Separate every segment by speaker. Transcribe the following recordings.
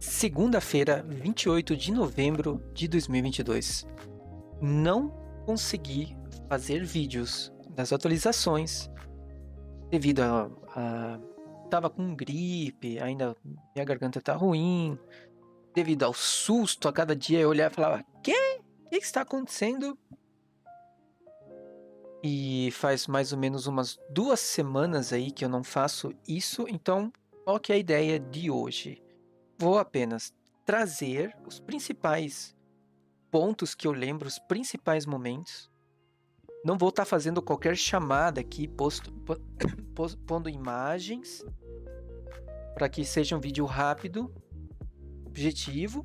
Speaker 1: Segunda-feira, 28 de novembro de 2022. Não consegui fazer vídeos das atualizações devido a tava com gripe, ainda minha garganta tá ruim, devido ao susto, a cada dia eu olhava e falava: "Quê? O que está acontecendo?" E faz mais ou menos umas 2 semanas aí que eu não faço isso, então qual que é a ideia de hoje? Vou apenas trazer os principais pontos que eu lembro, os principais momentos. Não vou estar fazendo qualquer chamada aqui, pondo imagens, para que seja um vídeo rápido, objetivo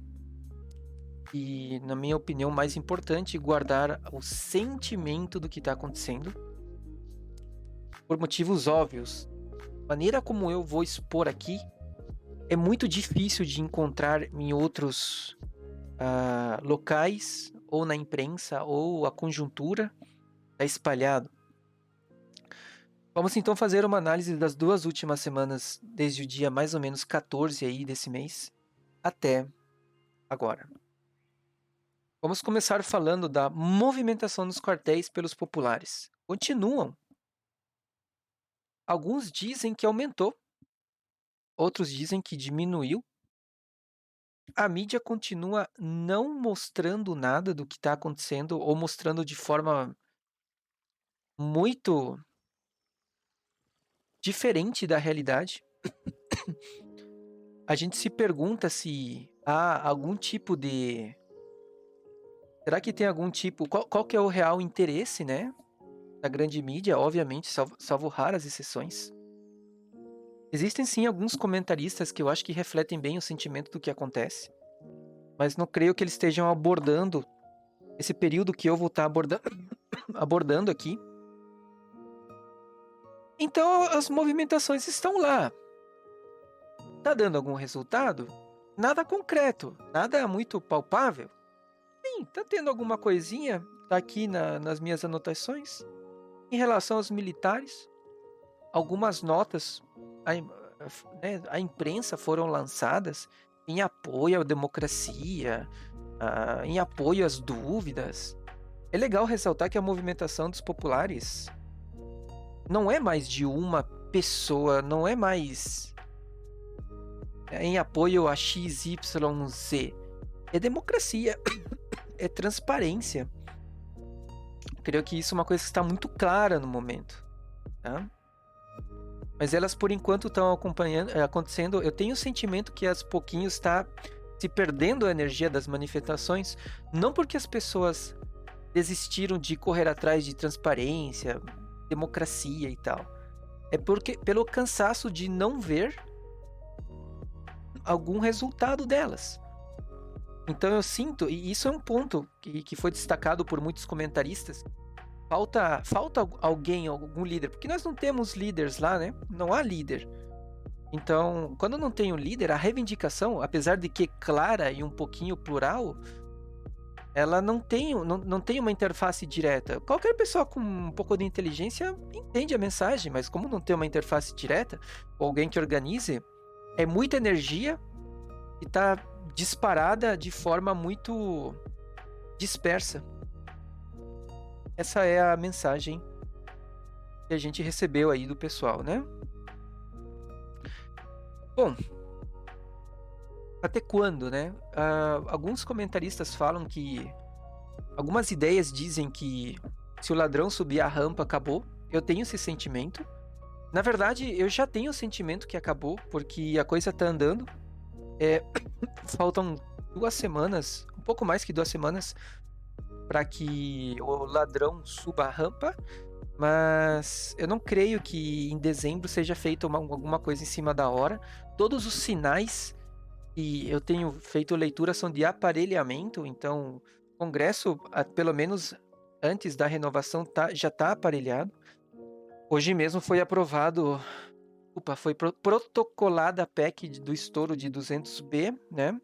Speaker 1: e, na minha opinião, mais importante, guardar o sentimento do que está acontecendo, por motivos óbvios. A maneira como eu vou expor aqui é muito difícil de encontrar em outros locais, ou na imprensa, ou a conjuntura está espalhado. Vamos então fazer uma análise das 2 últimas semanas, desde o dia mais ou menos 14 aí desse mês até agora. Vamos começar falando da movimentação nos quartéis pelos populares. Continuam. Alguns dizem que aumentou, outros dizem que diminuiu. A mídia continua não mostrando nada do que está acontecendo, ou mostrando de forma muito diferente da realidade. A gente se pergunta se há algum tipo de... Será que tem algum tipo... Qual que é o real interesse, né? Da grande mídia, obviamente, salvo raras exceções. Existem sim alguns comentaristas que eu acho que refletem bem o sentimento do que acontece, mas não creio que eles estejam abordando esse período que eu vou estar abordando aqui. Então as movimentações estão lá. Tá dando algum resultado? Nada concreto, nada muito palpável. Sim, tá tendo alguma coisinha, tá aqui nas minhas anotações. Em relação aos militares, algumas notas, a imprensa foram lançadas em apoio à democracia, em apoio às dúvidas. É legal ressaltar que a movimentação dos populares não é mais de uma pessoa, não é mais em apoio a XYZ. É democracia, é transparência. Creio que isso é uma coisa que está muito clara no momento, tá? Mas elas, por enquanto, estão acontecendo. Eu tenho o sentimento que aos pouquinhos está se perdendo a energia das manifestações, não porque as pessoas desistiram de correr atrás de transparência, democracia e tal. É porque pelo cansaço de não ver algum resultado delas. Então eu sinto, e isso é um ponto que foi destacado por muitos comentaristas, falta alguém, algum líder, porque nós não temos líderes lá, né? Não há líder. Então, quando não tem um líder, a reivindicação, apesar de que clara e um pouquinho plural, ela não tem uma interface direta. Qualquer pessoa com um pouco de inteligência entende a mensagem, mas como não tem uma interface direta, ou alguém que organize, é muita energia e está disparada de forma muito dispersa. Essa é a mensagem que a gente recebeu aí do pessoal, né? Bom, até quando, né? Alguns comentaristas falam que... Algumas ideias dizem que se o ladrão subir a rampa, acabou. Eu tenho esse sentimento. Na verdade, eu já tenho o sentimento que acabou, porque a coisa tá andando. Faltam 2 semanas, um pouco mais que 2 semanas, para que o ladrão suba a rampa. Mas eu não creio que em dezembro seja feita alguma coisa em cima da hora. Todos os sinais que eu tenho feito leitura são de aparelhamento, então o Congresso, pelo menos antes da renovação, já está aparelhado. Hoje mesmo foi aprovado, foi protocolada a PEC do estouro de 200B, né?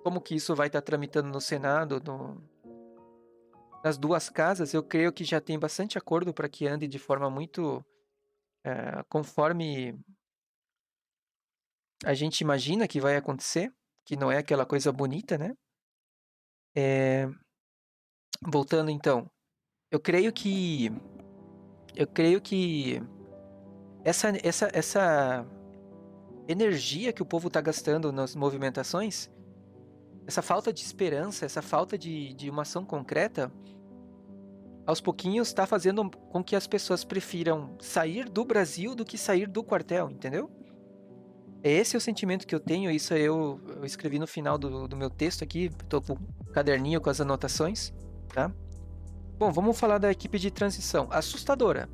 Speaker 1: Como que isso vai estar tramitando no Senado, nas 2 casas, eu creio que já tem bastante acordo para que ande de forma muito conforme a gente imagina que vai acontecer, que não é aquela coisa bonita, né? É, voltando então, eu creio que eu creio que essa energia que o povo está gastando nas movimentações, essa falta de esperança, essa falta de uma ação concreta, aos pouquinhos está fazendo com que as pessoas prefiram sair do Brasil do que sair do quartel, entendeu? Esse é o sentimento que eu tenho, isso eu escrevi no final do meu texto aqui, tô com um caderninho com as anotações, tá? Bom, vamos falar da equipe de transição. Assustadora.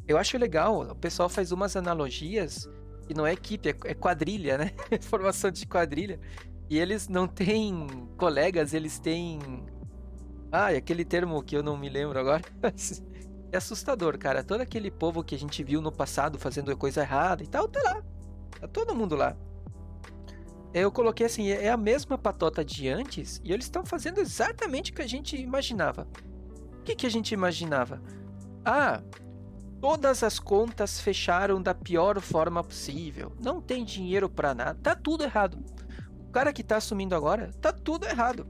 Speaker 1: Eu acho legal, o pessoal faz umas analogias, que não é equipe, é quadrilha, né? Formação de quadrilha. E eles não têm colegas, eles têm... Ah, é aquele termo que eu não me lembro agora. É assustador, cara. Todo aquele povo que a gente viu no passado fazendo coisa errada e tal, tá lá. Tá todo mundo lá. Eu coloquei assim, é a mesma patota de antes e eles estão fazendo exatamente o que a gente imaginava. O que a gente imaginava? Ah, todas as contas fecharam da pior forma possível. Não tem dinheiro pra nada. Tá tudo errado. O cara que tá assumindo agora, tá tudo errado.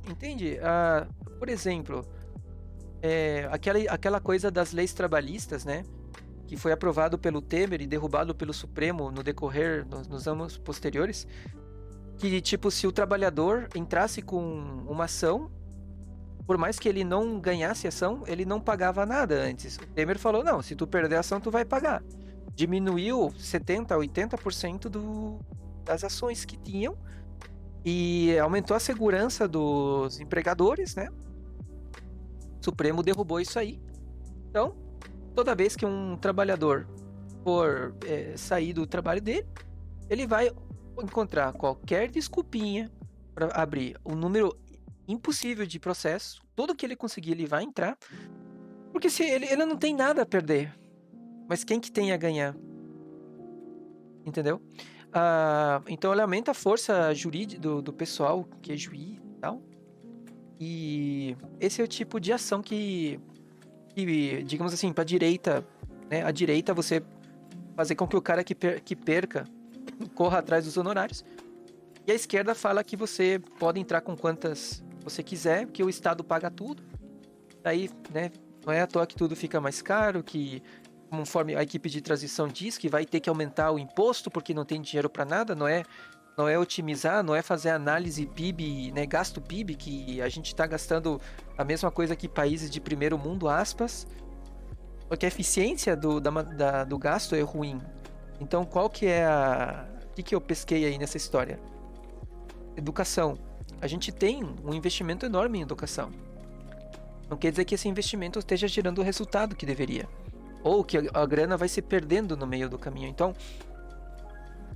Speaker 1: Entende? Por exemplo, aquela coisa das leis trabalhistas, né? Que foi aprovado pelo Temer e derrubado pelo Supremo no decorrer, nos anos posteriores, que, tipo, se o trabalhador entrasse com uma ação, por mais que ele não ganhasse ação, ele não pagava nada antes. O Temer falou, não, se tu perder a ação, tu vai pagar. Diminuiu 70%, 80% das ações que tinham e aumentou a segurança dos empregadores, né? O Supremo derrubou isso aí. Então, toda vez que um trabalhador for sair do trabalho dele, ele vai encontrar qualquer desculpinha para abrir um número impossível de processo. Tudo que ele conseguir, ele vai entrar. Porque se ele não tem nada a perder. Mas quem que tem a ganhar? Entendeu? Então ele aumenta a força jurídica do pessoal que é juiz e tal. E esse é o tipo de ação que digamos assim, para a direita, né? A direita você fazer com que o cara que perca corra atrás dos honorários. E a esquerda fala que você pode entrar com quantas você quiser, que o Estado paga tudo. Daí, né, não é à toa que tudo fica mais caro, que conforme a equipe de transição diz, que vai ter que aumentar o imposto porque não tem dinheiro para nada, não é otimizar, não é fazer análise PIB, né, gasto PIB, que a gente está gastando a mesma coisa que países de primeiro mundo, aspas, porque a eficiência do gasto é ruim. Então, qual que é o que eu pesquei aí nessa história? Educação. A gente tem um investimento enorme em educação. Não quer dizer que esse investimento esteja gerando o resultado que deveria. Ou que a grana vai se perdendo no meio do caminho. Então,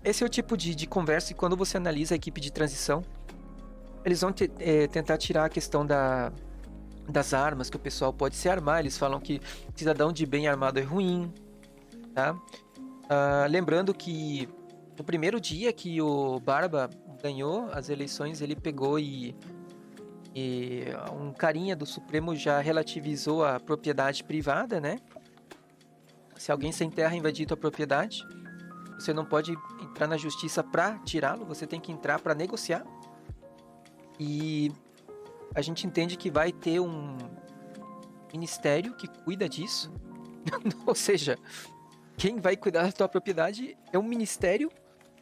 Speaker 1: esse é o tipo de conversa, e quando você analisa a equipe de transição, eles vão tentar tirar a questão das armas, que o pessoal pode se armar. Eles falam que cidadão de bem armado é ruim, tá? Lembrando que no primeiro dia que o Barba ganhou as eleições, ele pegou e um carinha do Supremo já relativizou a propriedade privada, né? Se alguém sem terra invadir tua propriedade, você não pode entrar na justiça para tirá-lo, você tem que entrar para negociar. E a gente entende que vai ter um ministério que cuida disso. Ou seja, quem vai cuidar da tua propriedade é um ministério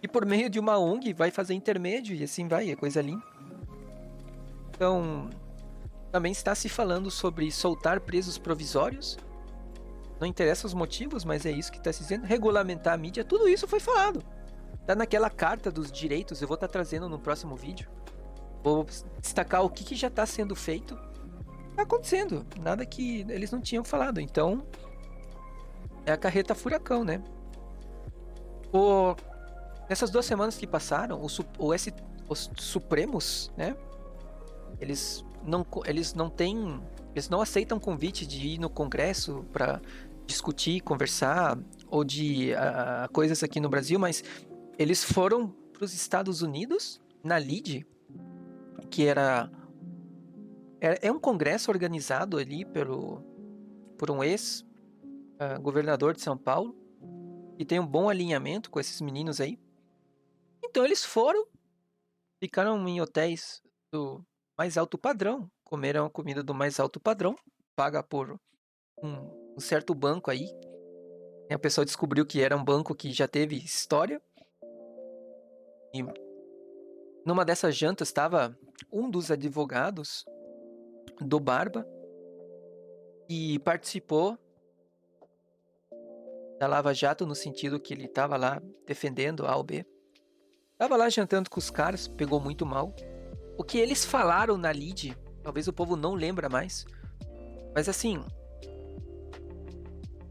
Speaker 1: e por meio de uma ONG vai fazer intermédio e assim vai, é coisa linda. Então, também está se falando sobre soltar presos provisórios. Não interessa os motivos, mas é isso que está se dizendo. Regulamentar a mídia, tudo isso foi falado. Tá naquela carta dos direitos, eu vou estar trazendo no próximo vídeo. Vou destacar o que já está sendo feito. Está acontecendo, nada que eles não tinham falado. Então, é a carreta furacão, né? Nessas 2 semanas que passaram, os Supremos, né? Eles não aceitam convite de ir no Congresso para discutir, conversar ou de coisas aqui no Brasil, mas eles foram para os Estados Unidos na LIDE, que é um congresso organizado ali por um ex-governador de São Paulo, que tem um bom alinhamento com esses meninos aí. Então eles foram, ficaram em hotéis do mais alto padrão, comeram a comida do mais alto padrão, paga por um certo banco aí. E a pessoa descobriu que era um banco que já teve história. E numa dessas jantas estava um dos advogados do Barba e participou da Lava Jato no sentido que ele estava lá defendendo a AUB. Tava lá jantando com os caras, pegou muito mal. O que eles falaram na lide, talvez o povo não lembra mais, mas assim,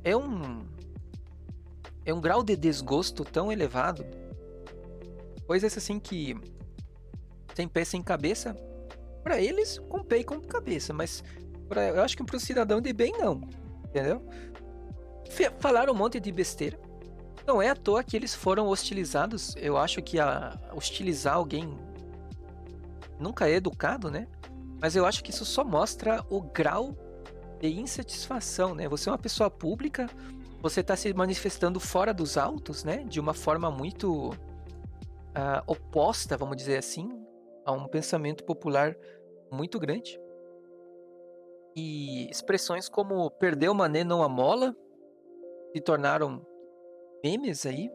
Speaker 1: é um grau de desgosto tão elevado, coisas assim que sem pé sem cabeça, pra eles com pé e com cabeça, mas eu acho que pro cidadão de bem não, entendeu? Falaram um monte de besteira. Não é à toa que eles foram hostilizados. Eu acho que hostilizar alguém nunca é educado, né? Mas eu acho que isso só mostra o grau de insatisfação, né? Você é uma pessoa pública, você está se manifestando fora dos autos, né? De uma forma muito oposta, vamos dizer assim, a um pensamento popular muito grande. E expressões como perdeu mané não amola se tornaram memes aí.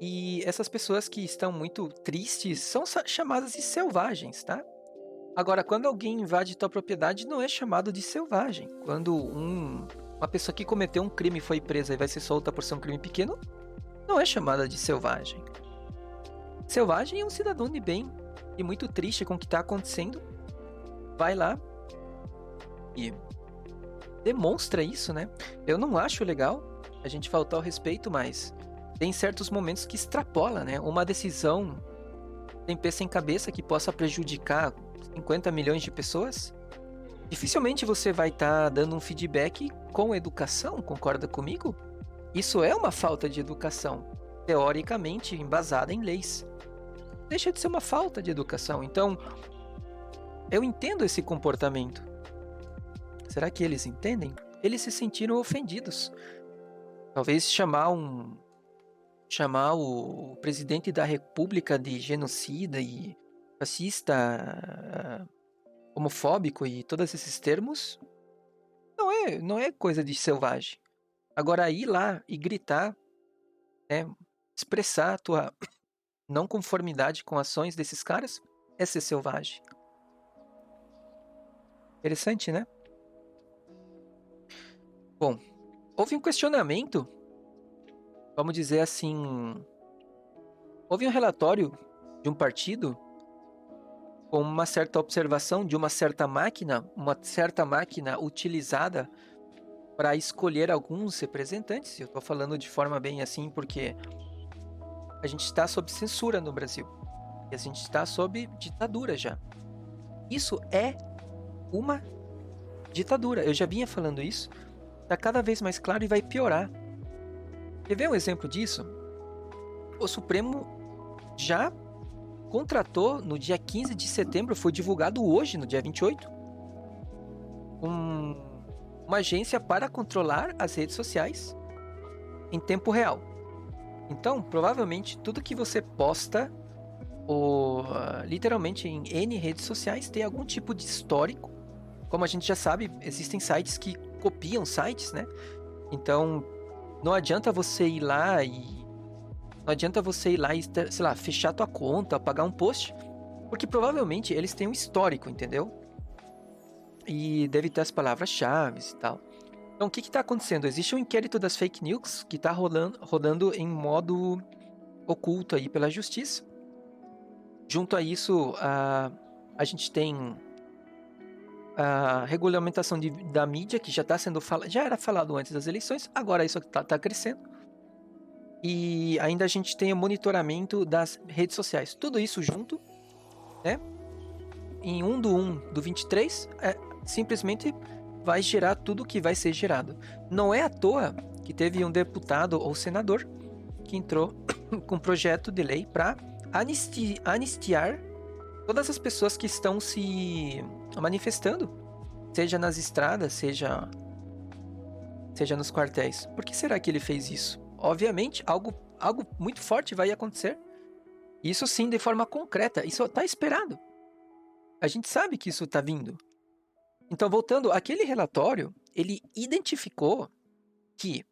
Speaker 1: E essas pessoas que estão muito tristes são chamadas de selvagens, tá? Agora, quando alguém invade tua propriedade, não é chamado de selvagem. Quando uma pessoa que cometeu um crime foi presa e vai ser solta por ser um crime pequeno, não é chamada de selvagem. Selvagem é um cidadão de bem e muito triste com o que está acontecendo. Vai lá e demonstra isso, né? Eu não acho legal a gente faltar ao respeito, mas tem certos momentos que extrapola, né? Uma decisão sem pé sem cabeça que possa prejudicar 50 milhões de pessoas, dificilmente você vai estar dando um feedback com educação, concorda comigo? Isso é uma falta de educação, teoricamente embasada em leis. Deixa de ser uma falta de educação. Então, eu entendo esse comportamento. Será que eles entendem? Eles se sentiram ofendidos. Talvez chamar o presidente da República de genocida e fascista, homofóbico e todos esses termos não é coisa de selvagem. Agora ir lá e gritar, né, expressar a tua não conformidade com ações desses caras é ser selvagem. Interessante, né? Bom, houve um questionamento, vamos dizer assim, houve um relatório de um partido com uma certa observação de uma certa máquina utilizada para escolher alguns representantes. Eu estou falando de forma bem assim porque a gente está sob censura no Brasil e a gente está sob ditadura já. Isso é uma ditadura. Eu já vinha falando isso, está cada vez mais claro e vai piorar. Quer ver um exemplo disso? O Supremo já contratou no dia 15 de setembro, foi divulgado hoje, no dia 28, uma agência para controlar as redes sociais em tempo real. Então, provavelmente, tudo que você posta, literalmente em N redes sociais, tem algum tipo de histórico. Como a gente já sabe, existem sites que copiam sites, né? Então, não adianta você ir lá e sei lá, fechar tua conta, apagar um post, porque provavelmente eles têm um histórico, entendeu? E deve ter as palavras-chave e tal. Então, o que está acontecendo? Existe um inquérito das fake news que está rodando em modo oculto aí pela justiça. Junto a isso, a gente tem a regulamentação da mídia, que já está sendo falado, já era falado antes das eleições, agora isso está crescendo. E ainda a gente tem o monitoramento das redes sociais. Tudo isso junto, né? Em 1/1/23, simplesmente vai gerar tudo o que vai ser gerado. Não é à toa que teve um deputado ou senador que entrou com um projeto de lei para anistiar todas as pessoas que estão se manifestando, seja nas estradas, seja seja nos quartéis. Por que será que ele fez isso? Obviamente, algo muito forte vai acontecer. Isso sim, de forma concreta. Isso está esperado. A gente sabe que isso está vindo. Então, voltando, aquele relatório, ele identificou que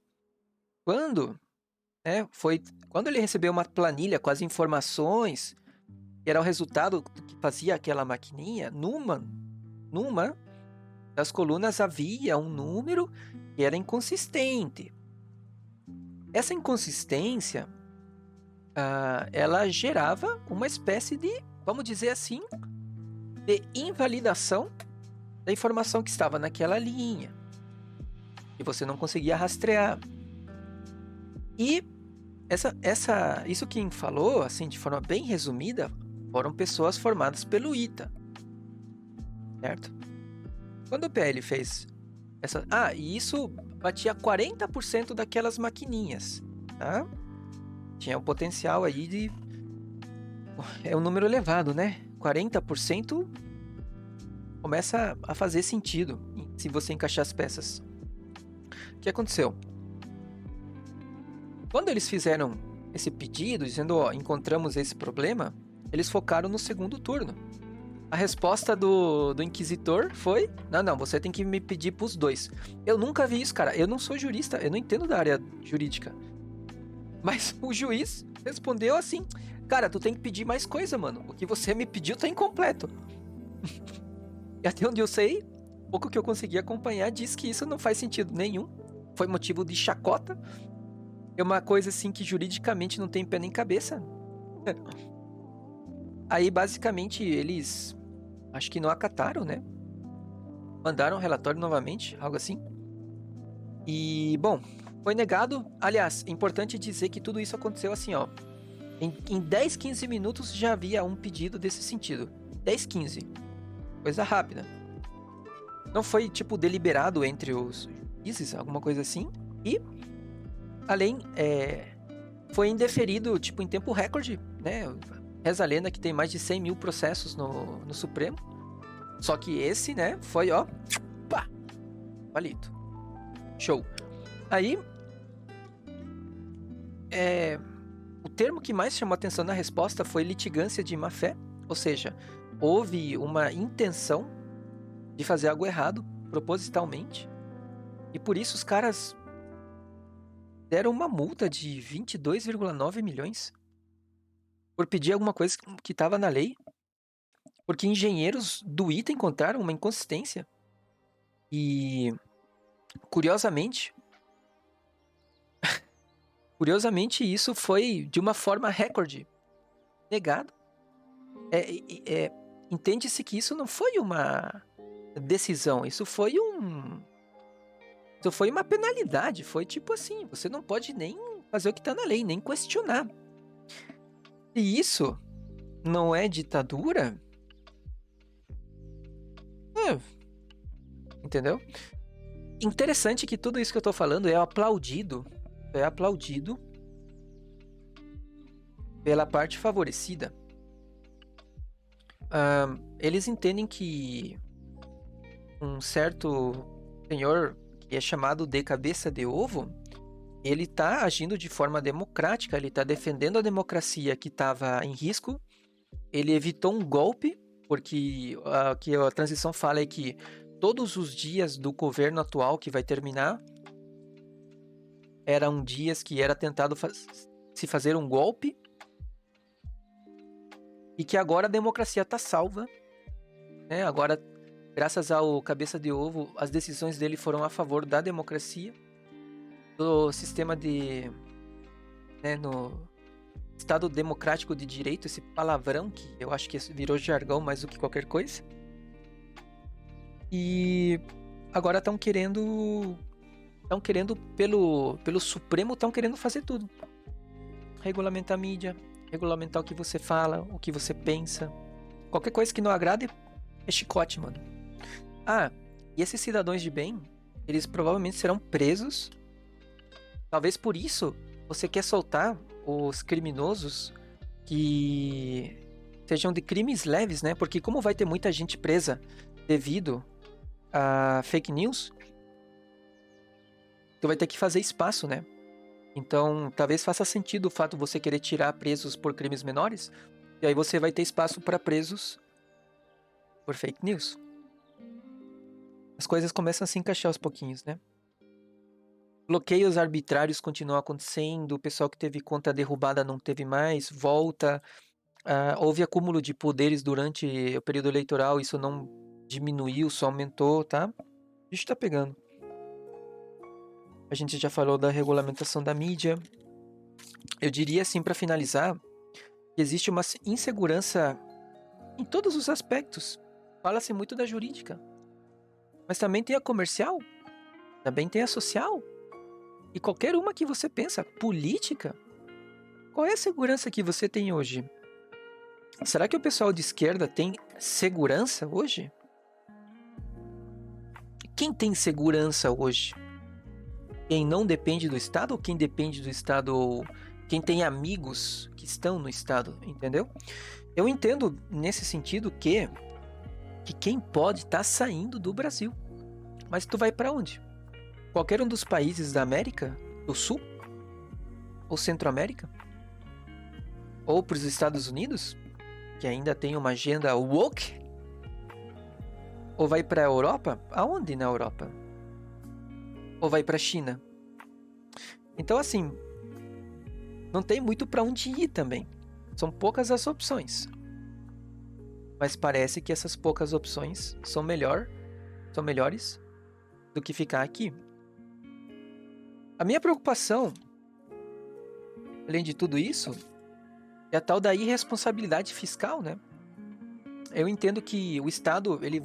Speaker 1: quando ele recebeu uma planilha com as informações, que era o resultado do que fazia aquela maquininha, numa das colunas havia um número que era inconsistente. Essa inconsistência, ela gerava uma espécie de, vamos dizer assim, de invalidação da informação que estava naquela linha, que você não conseguia rastrear. E isso quem falou, assim, de forma bem resumida, foram pessoas formadas pelo ITA, certo? Quando o PL fez essa... e isso batia 40% daquelas maquininhas, tá? Tinha um potencial aí de... É um número elevado, né? 40% começa a fazer sentido se você encaixar as peças. O que aconteceu? Quando eles fizeram esse pedido, dizendo, encontramos esse problema, eles focaram no segundo turno. A resposta do inquisitor foi, não, você tem que me pedir pros dois. Eu nunca vi isso, cara. Eu não sou jurista, eu não entendo da área jurídica. Mas o juiz respondeu assim, cara, tu tem que pedir mais coisa, mano. O que você me pediu tá incompleto. E até onde eu sei, pouco que eu consegui acompanhar, diz que isso não faz sentido nenhum. Foi motivo de chacota. É uma coisa assim que juridicamente não tem pé nem cabeça. Aí, basicamente, eles... acho que não acataram, né? Mandaram o relatório novamente, algo assim. E, bom, foi negado. Aliás, é importante dizer que tudo isso aconteceu assim, ó. Em 10, 15 minutos já havia um pedido desse sentido. 10, 15. Coisa rápida. Não foi, tipo, deliberado entre os juízes, alguma coisa assim. E, além, foi indeferido, tipo, em tempo recorde, né? Reza a lenda que tem mais de 100 mil processos no Supremo. Só que esse, né, foi, ó, pá, palito. Show. Aí, o termo que mais chamou atenção na resposta foi litigância de má-fé, ou seja, houve uma intenção de fazer algo errado, propositalmente, e por isso os caras deram uma multa de 22,9 milhões por pedir alguma coisa que estava na lei, porque engenheiros do ITA encontraram uma inconsistência. E, curiosamente, isso foi de uma forma recorde negado. Entende-se que isso não foi uma decisão, isso foi uma penalidade. Foi tipo assim, você não pode nem fazer o que está na lei, nem questionar. E isso não é ditadura? Entendeu? Interessante que tudo isso que eu tô falando é aplaudido pela parte favorecida. Eles entendem que um certo senhor que é chamado de cabeça de ovo, ele tá agindo de forma democrática, ele tá defendendo a democracia que estava em risco, ele evitou um golpe, porque o que a transição fala é que todos os dias do governo atual que vai terminar eram dias que era tentado se fazer um golpe e que agora a democracia está salva, né? Agora, graças ao cabeça de ovo, as decisões dele foram a favor da democracia, do sistema no Estado Democrático de Direito, esse palavrão que eu acho que virou jargão mais do que qualquer coisa. E agora estão querendo pelo Supremo, estão querendo fazer tudo. Regulamentar a mídia, regulamentar o que você fala, o que você pensa. Qualquer coisa que não agrade é chicote, mano. E esses cidadãos de bem, eles provavelmente serão presos. Talvez por isso você quer soltar os criminosos que sejam de crimes leves, né? Porque como vai ter muita gente presa devido a fake news, tu vai ter que fazer espaço, né? Então, talvez faça sentido o fato de você querer tirar presos por crimes menores, e aí você vai ter espaço para presos por fake news. As coisas começam a se encaixar aos pouquinhos, né? Bloqueios arbitrários continuam acontecendo, o pessoal que teve conta derrubada não teve mais, volta. Houve acúmulo de poderes durante o período eleitoral, isso não diminuiu, só aumentou, tá? A gente tá pegando. A gente já falou da regulamentação da mídia. Eu diria assim, para finalizar, que existe uma insegurança em todos os aspectos. Fala-se muito da jurídica, mas também tem a comercial, também tem a social. E qualquer uma que você pensa, política, qual é a segurança que você tem hoje? Será que o pessoal de esquerda tem segurança hoje? Quem tem segurança hoje? Quem não depende do Estado ou quem depende do Estado ou quem tem amigos que estão no Estado, entendeu? Eu entendo nesse sentido que quem pode tá saindo do Brasil. Mas tu vai para onde? Qualquer um dos países da América do Sul? Ou Centro-América? Ou para os Estados Unidos? Que ainda tem uma agenda woke? Ou vai para a Europa? Aonde na Europa? Ou vai para a China? Então, assim, não tem muito para onde ir também. São poucas as opções. Mas parece que essas poucas opções são melhores do que ficar aqui. A minha preocupação, além de tudo isso, é a tal da irresponsabilidade fiscal, né? Eu entendo que o Estado, ele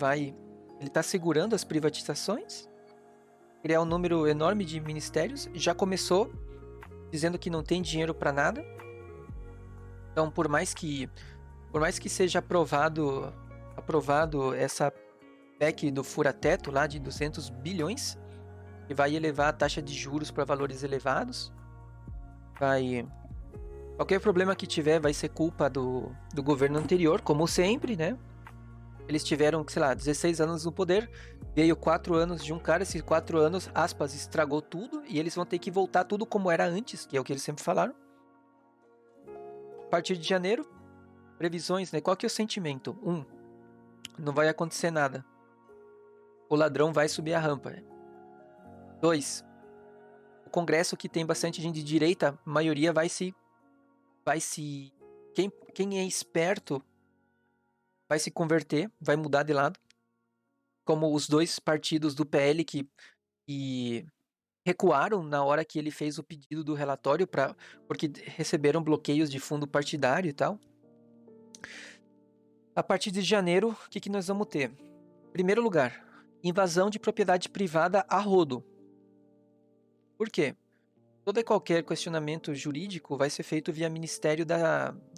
Speaker 1: tá segurando as privatizações, criar um número enorme de ministérios, já começou dizendo que não tem dinheiro para nada. Então, por mais que seja aprovado essa PEC do fura-teto lá de 200 bilhões, que vai elevar a taxa de juros para valores elevados, qualquer problema que tiver vai ser culpa do governo anterior, como sempre, né? Eles tiveram, sei lá, 16 anos no poder, veio 4 anos de um cara, esses 4 anos, aspas, estragou tudo, e eles vão ter que voltar tudo como era antes, que é o que eles sempre falaram. A partir de janeiro, previsões, né? Qual que é o sentimento? Não vai acontecer nada. O ladrão vai subir a rampa. 2, o Congresso, que tem bastante gente de direita, a maioria vai se quem é esperto vai se converter, vai mudar de lado, como os dois partidos do PL que recuaram na hora que ele fez o pedido do relatório porque receberam bloqueios de fundo partidário e tal. A partir de janeiro, o que nós vamos ter? Primeiro lugar, invasão de propriedade privada a rodo. Por quê? Todo e qualquer questionamento jurídico vai ser feito via ministério de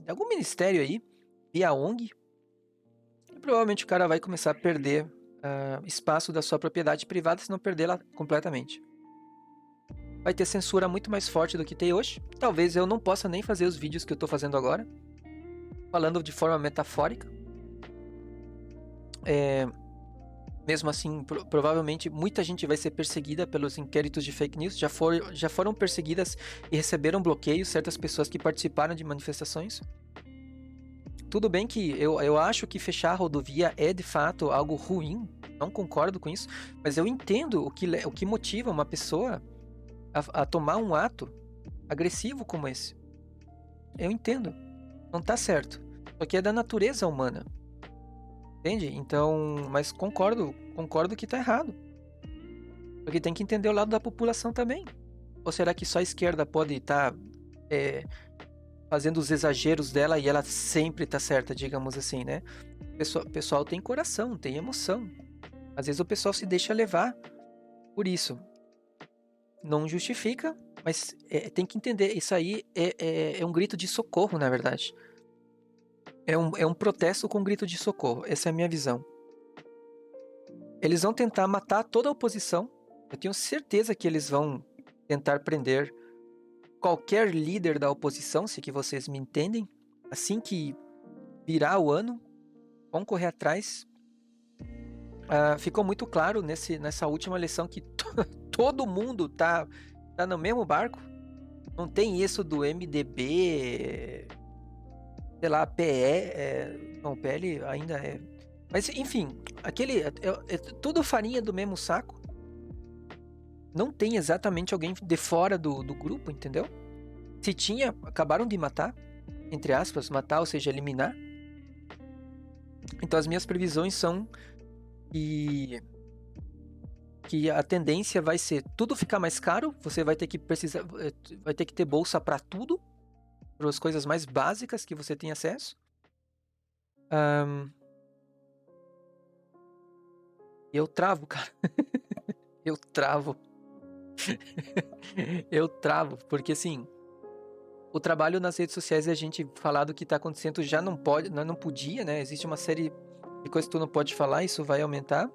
Speaker 1: algum ministério aí, via ONG. E provavelmente o cara vai começar a perder espaço da sua propriedade privada, se não perdê-la completamente. Vai ter censura muito mais forte do que tem hoje. Talvez eu não possa nem fazer os vídeos que eu estou fazendo agora, falando de forma metafórica. Mesmo assim, provavelmente muita gente vai ser perseguida pelos inquéritos de fake news. Já foram perseguidas e receberam bloqueios certas pessoas que participaram de manifestações. Tudo bem que eu acho que fechar a rodovia é de fato algo ruim, não concordo com isso, mas eu entendo o que motiva uma pessoa a tomar um ato agressivo como esse. Eu entendo, não tá certo, porque é da natureza humana, entende? Então, mas concordo que tá errado, porque tem que entender o lado da população também. Ou será que só a esquerda pode estar fazendo os exageros dela e ela sempre tá certa, digamos assim, né? O pessoal tem coração, tem emoção. Às vezes o pessoal se deixa levar por isso. Não justifica, mas tem que entender. Isso aí é um grito de socorro, na verdade. É um protesto com grito de socorro. Essa é a minha visão. Eles vão tentar matar toda a oposição. Eu tenho certeza que eles vão tentar prender qualquer líder da oposição, se que vocês me entendem, assim que virar o ano, vão correr atrás. Ficou muito claro nessa última eleição que todo mundo tá no mesmo barco. Não tem isso do MDB, sei lá, PE, não, PL ainda é. Mas enfim, é tudo farinha do mesmo saco. Não tem exatamente alguém de fora do grupo, entendeu? Se tinha, acabaram de matar, entre aspas, matar, ou seja, eliminar. Então as minhas previsões são que a tendência vai ser tudo ficar mais caro, você vai ter que ter bolsa para tudo, para as coisas mais básicas que você tem acesso. Eu travo, cara. Eu travo. Eu travo, porque assim, o trabalho nas redes sociais e a gente falar do que tá acontecendo já não pode, não podia, né? Existe uma série de coisas que tu não pode falar, isso vai aumentar.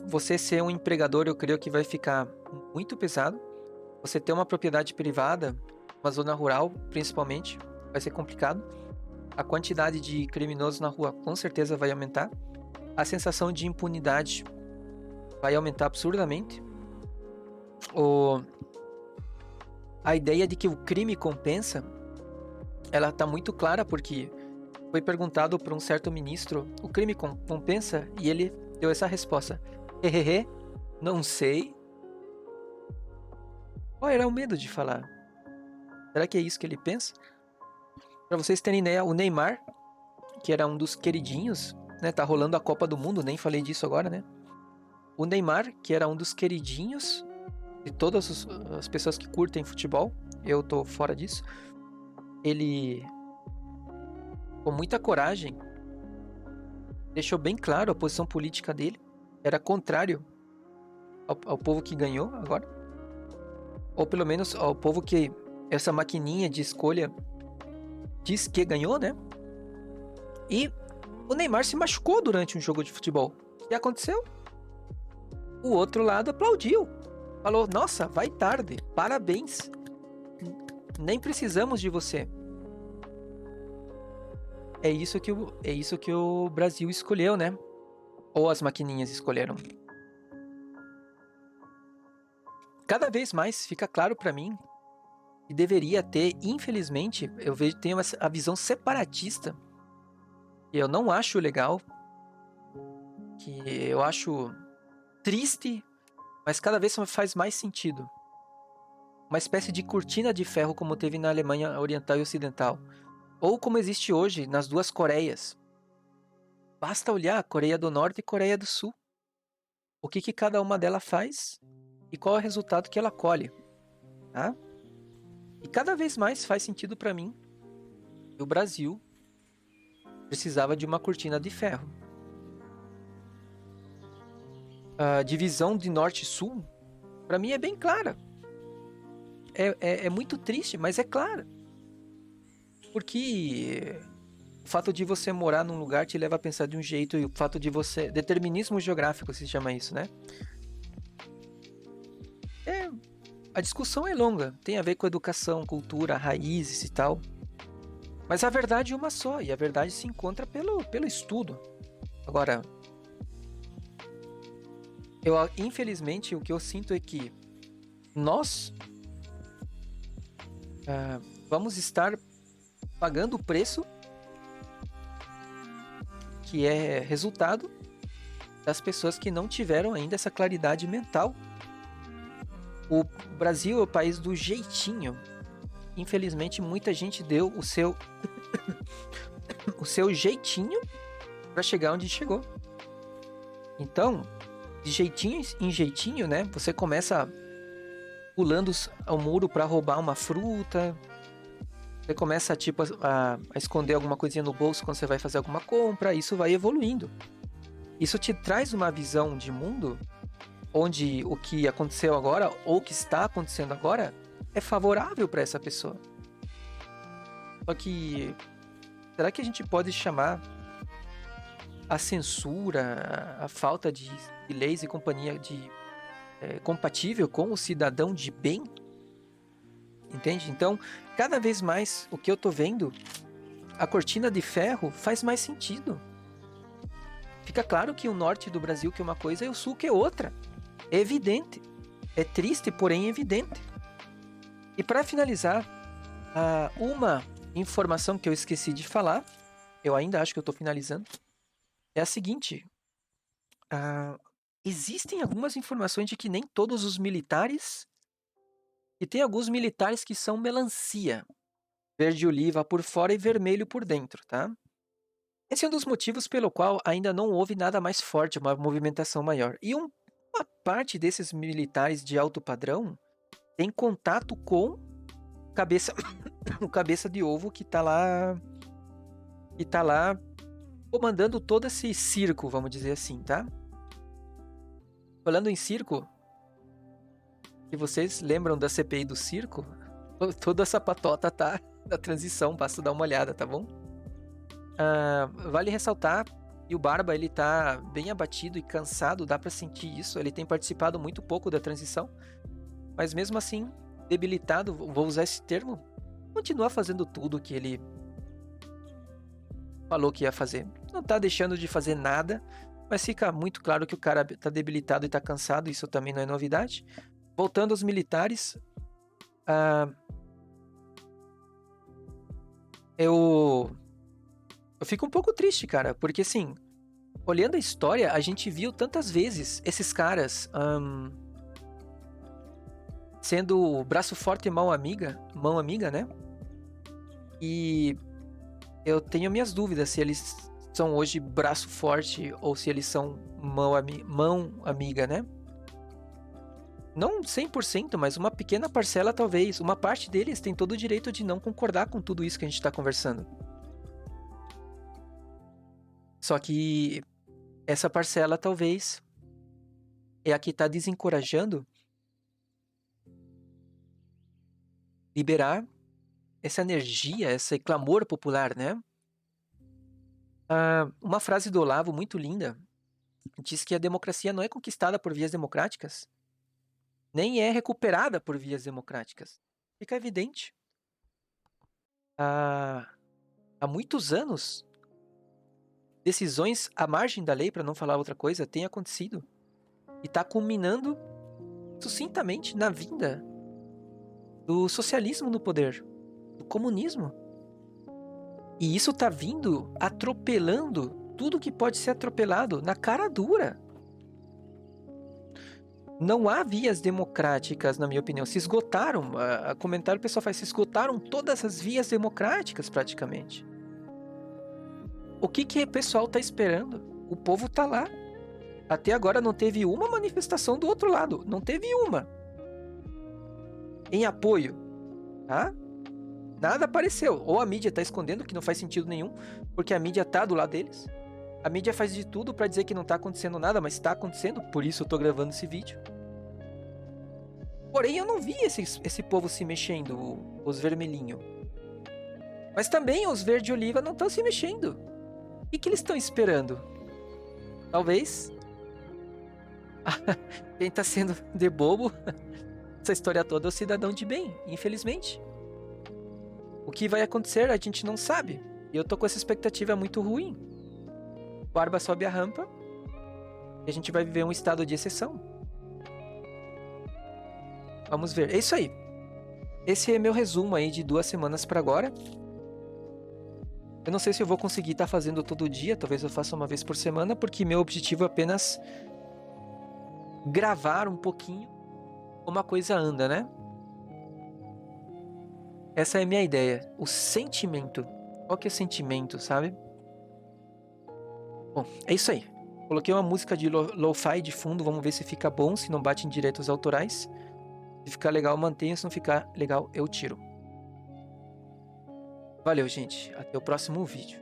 Speaker 1: Você ser um empregador, eu creio que vai ficar muito pesado. Você ter uma propriedade privada, uma zona rural, principalmente, vai ser complicado. A quantidade de criminosos na rua com certeza vai aumentar. A sensação de impunidade vai aumentar absurdamente. A ideia de que o crime compensa, ela tá muito clara, porque foi perguntado por um certo ministro, o crime compensa? E ele deu essa resposta. Hehehe, não sei. Qual era o medo de falar? Será que é isso que ele pensa? Para vocês terem ideia, o Neymar, que era um dos queridinhos, né? Tá rolando a Copa do Mundo, nem falei disso agora, né? O Neymar, que era um dos queridinhos de todas as pessoas que curtem futebol, eu tô fora disso. Ele, com muita coragem, deixou bem claro a posição política dele. Era contrário ao povo que ganhou agora. Ou pelo menos ao povo que essa maquininha de escolha diz que ganhou, né? E o Neymar se machucou durante um jogo de futebol. O que aconteceu? O outro lado aplaudiu. Falou, nossa, vai tarde, parabéns. Nem precisamos de você. É isso que o Brasil escolheu, né? Ou as maquininhas escolheram. Cada vez mais fica claro para mim que deveria ter, infelizmente, tenho a visão separatista, que eu não acho legal, que eu acho triste, mas cada vez faz mais sentido. Uma espécie de cortina de ferro como teve na Alemanha Oriental e Ocidental, ou como existe hoje nas duas Coreias. Basta olhar a Coreia do Norte e Coreia do Sul. O que cada uma delas faz e qual é o resultado que ela colhe, tá? E cada vez mais faz sentido para mim que o Brasil precisava de uma cortina de ferro. A divisão de norte e sul, para mim é bem clara. É muito triste, mas é clara. Porque o fato de você morar num lugar te leva a pensar de um jeito, e o fato de você... Determinismo geográfico se chama isso, né? A discussão é longa, tem a ver com educação, cultura, raízes e tal. Mas a verdade é uma só, e a verdade se encontra pelo estudo. Agora, infelizmente, o que eu sinto é que nós vamos estar pagando o preço que é resultado das pessoas que não tiveram ainda essa claridade mental. O Brasil é o país do jeitinho. Infelizmente, muita gente deu o seu o seu jeitinho para chegar onde chegou. Então, de jeitinho em jeitinho, né? Você começa pulando o muro para roubar uma fruta. Você começa tipo a esconder alguma coisinha no bolso quando você vai fazer alguma compra. Isso vai evoluindo. Isso te traz uma visão de mundo onde o que aconteceu agora ou o que está acontecendo agora é favorável para essa pessoa. Só que será que a gente pode chamar a censura, a falta de leis e companhia compatível com o cidadão de bem? Entende? Então, cada vez mais o que eu tô vendo, a cortina de ferro faz mais sentido. Fica claro que o norte do Brasil que é uma coisa e o sul que é outra. É evidente. É triste, porém evidente. E para finalizar, uma informação que eu esqueci de falar, eu ainda acho que eu estou finalizando, é a seguinte. Existem algumas informações de que nem todos os militares, e tem alguns militares que são melancia, verde oliva por fora e vermelho por dentro, tá? Esse é um dos motivos pelo qual ainda não houve nada mais forte, uma movimentação maior. E uma parte desses militares de alto padrão tem contato com o cabeça de ovo que tá lá comandando todo esse circo, vamos dizer assim, tá? Falando em circo, se vocês lembram da CPI do circo, toda essa patota tá na transição, basta dar uma olhada, tá bom? Vale ressaltar que o Barba, ele tá bem abatido e cansado, dá pra sentir isso, ele tem participado muito pouco da transição, mas mesmo assim, debilitado, vou usar esse termo, continua fazendo tudo que ele falou que ia fazer. Não tá deixando de fazer nada, mas fica muito claro que o cara tá debilitado e tá cansado, isso também não é novidade. Voltando aos militares, eu fico um pouco triste, cara, porque assim, olhando a história, a gente viu tantas vezes esses caras sendo braço forte e mão amiga, né? E eu tenho minhas dúvidas se eles são hoje braço forte ou se eles são mão amiga, né? Não 100%, mas uma pequena parcela talvez. Uma parte deles tem todo o direito de não concordar com tudo isso que a gente está conversando. Só que essa parcela talvez é a que está desencorajando liberar essa energia, esse clamor popular, né? Uma frase do Olavo muito linda diz que a democracia não é conquistada por vias democráticas, nem é recuperada por vias democráticas. Fica evidente. Há muitos anos, decisões à margem da lei, para não falar outra coisa, têm acontecido. E está culminando sucintamente na vinda do socialismo no poder, do comunismo. E isso está vindo atropelando tudo que pode ser atropelado na cara dura. Não há vias democráticas, na minha opinião. Se esgotaram, comentário o pessoal faz, se esgotaram todas as vias democráticas praticamente. O que o pessoal está esperando? O povo está lá. Até agora não teve uma manifestação do outro lado. Não teve uma. Em apoio. Tá? Nada apareceu. Ou a mídia está escondendo, que não faz sentido nenhum, porque a mídia está do lado deles. A mídia faz de tudo para dizer que não está acontecendo nada, mas está acontecendo, por isso eu estou gravando esse vídeo. Porém, eu não vi esse povo se mexendo, os vermelhinhos. Mas também os verde-oliva não estão se mexendo. O que eles estão esperando? Talvez quem está sendo de bobo essa história toda é o cidadão de bem, infelizmente. O que vai acontecer a gente não sabe. E eu tô com essa expectativa muito ruim. Barba sobe a rampa e a gente vai viver um estado de exceção. Vamos ver. É isso aí. Esse é meu resumo aí de 2 semanas para agora. Eu não sei se eu vou conseguir estar fazendo todo dia. Talvez eu faça uma vez por semana, porque meu objetivo é apenas gravar um pouquinho como a coisa anda, né? Essa é a minha ideia. O sentimento. Qual que é o sentimento, sabe? Bom, é isso aí. Coloquei uma música de lo-fi de fundo. Vamos ver se fica bom, se não bate em direitos autorais. Se ficar legal, eu mantenho. Se não ficar legal, eu tiro. Valeu, gente. Até o próximo vídeo.